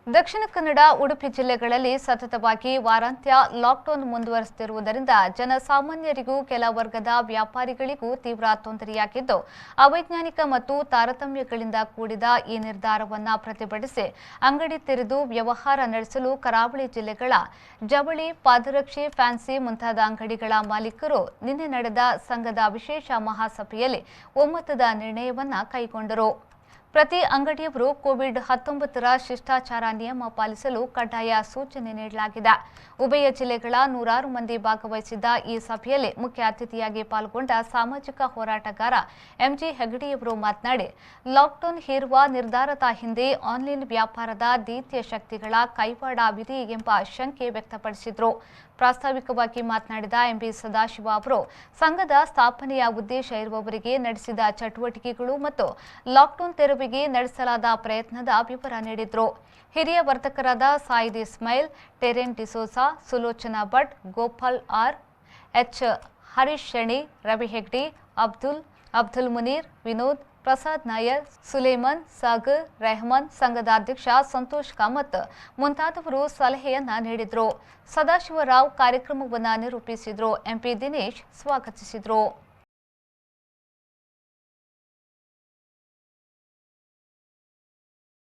ದಕ್ಷಿಣ ಕನ್ನಡ ಉಡುಪಿ ಜಿಲ್ಲೆಗಳಲ್ಲಿ ಸತತವಾಗಿ ವಾರಾಂತ್ಯ ಲಾಕ್ಡೌನ್ ಮುಂದುವರೆಸುತ್ತಿರುವುದರಿಂದ ಜನಸಾಮಾನ್ಯರಿಗೂ ಕೆಲ ವರ್ಗದ ವ್ಯಾಪಾರಿಗಳಿಗೂ ತೀವ್ರ ತೊಂದರೆಯಾಗಿದ್ದು ಅವೈಜ್ಞಾನಿಕ ಮತ್ತು ತಾರತಮ್ಯಗಳಿಂದ ಕೂಡಿದ ಈ ನಿರ್ಧಾರವನ್ನು ಪ್ರತಿಭಟಿಸಿ ಅಂಗಡಿ ತೆರೆದು ವ್ಯವಹಾರ ನಡೆಸಲು ಕರಾವಳಿ ಜಿಲ್ಲೆಗಳ ಜವಳಿ, ಪಾದರಕ್ಷೆ, ಫ್ಯಾನ್ಸಿ ಮುಂತಾದ ಅಂಗಡಿಗಳ ಮಾಲೀಕರು ನಿನ್ನೆ ನಡೆದ ಸಂಘದ ವಿಶೇಷ ಮಹಾಸಭೆಯಲ್ಲಿ ಒಮ್ಮತದ ನಿರ್ಣಯವನ್ನು ಕೈಗೊಂಡರು. ಪ್ರತಿ ಅಂಗಡಿಯವರು ಕೋವಿಡ್-19 ಶಿಷ್ಟಾಚಾರ ನಿಯಮ ಪಾಲಿಸಲು ಕಡ್ಡಾಯ ಸೂಚನೆ ನೀಡಲಾಗಿದೆ. ಉಭಯ ಜಿಲ್ಲೆಗಳ ನೂರಾರು ಮಂದಿ ಭಾಗವಹಿಸಿದ್ದ ಈ ಸಭೆಯಲ್ಲಿ ಮುಖ್ಯ ಅತಿಥಿಯಾಗಿ ಪಾಲ್ಗೊಂಡ ಸಾಮಾಜಿಕ ಹೋರಾಟಗಾರ ಎಂಜಿ ಹೆಗಡೆಯವರು ಮಾತನಾಡಿ, ಲಾಕ್ಡೌನ್ ಹೇರುವ ನಿರ್ಧಾರದ ಹಿಂದೆ ಆನ್ಲೈನ್ ವ್ಯಾಪಾರದ ದೈತ್ಯ ಶಕ್ತಿಗಳ ಕೈವಾಡವಿದೆ ಎಂಬ ಶಂಕೆ ವ್ಯಕ್ತಪಡಿಸಿದರು. ಪ್ರಾಸ್ತಾವಿಕವಾಗಿ ಮಾತನಾಡಿದ ಎಂಬಿ ಸದಾಶಿವ ಅವರು ಸಂಘದ ಸ್ಥಾಪನೆಯ ಉದ್ದೇಶ ಇರುವವರಿಗೆ ನಡೆಸಿದ ಚಟುವಟಿಕೆಗಳು ಮತ್ತು ಲಾಕ್ಡೌನ್ ತೆರವಿಗೆ ನಡೆಸಲಾದ ಪ್ರಯತ್ನದ ವಿವರ ನೀಡಿದರು. ಹಿರಿಯ ವರ್ತಕರಾದ ಸಾಯಿದ್ ಇಸ್ಮಾಯಿಲ್, ಟೆರೆನ್ ಡಿಸೋಸಾ, ಸುಲೋಚನಾ ಭಟ್, ಗೋಪಾಲ್ ಆರ್, ಎಚ್ ಹರೀಶ್ ಶೆಣಿ, ರವಿ ಹೆಗ್ಡೆ, ಅಬ್ದುಲ್ ಮುನೀರ್, ವಿನೋದ್, ಪ್ರಸಾದ್ ನಾಯರ್, ಸುಲೇಮನ್, ಸಾಗರ್, ರೆಹಮಾನ್, ಸಂಘದ ಅಧ್ಯಕ್ಷ ಸಂತೋಷ್ ಕಾಮತ್ ಮುಂತಾದವರು ಸಲಹೆಯನ್ನ ನೀಡಿದರು. ಸದಾಶಿವರಾವ್ ಕಾರ್ಯಕ್ರಮವನ್ನು ನಿರೂಪಿಸಿದರು. ಎಂಪಿ ದಿನೇಶ್ ಸ್ವಾಗತಿಸಿದರು.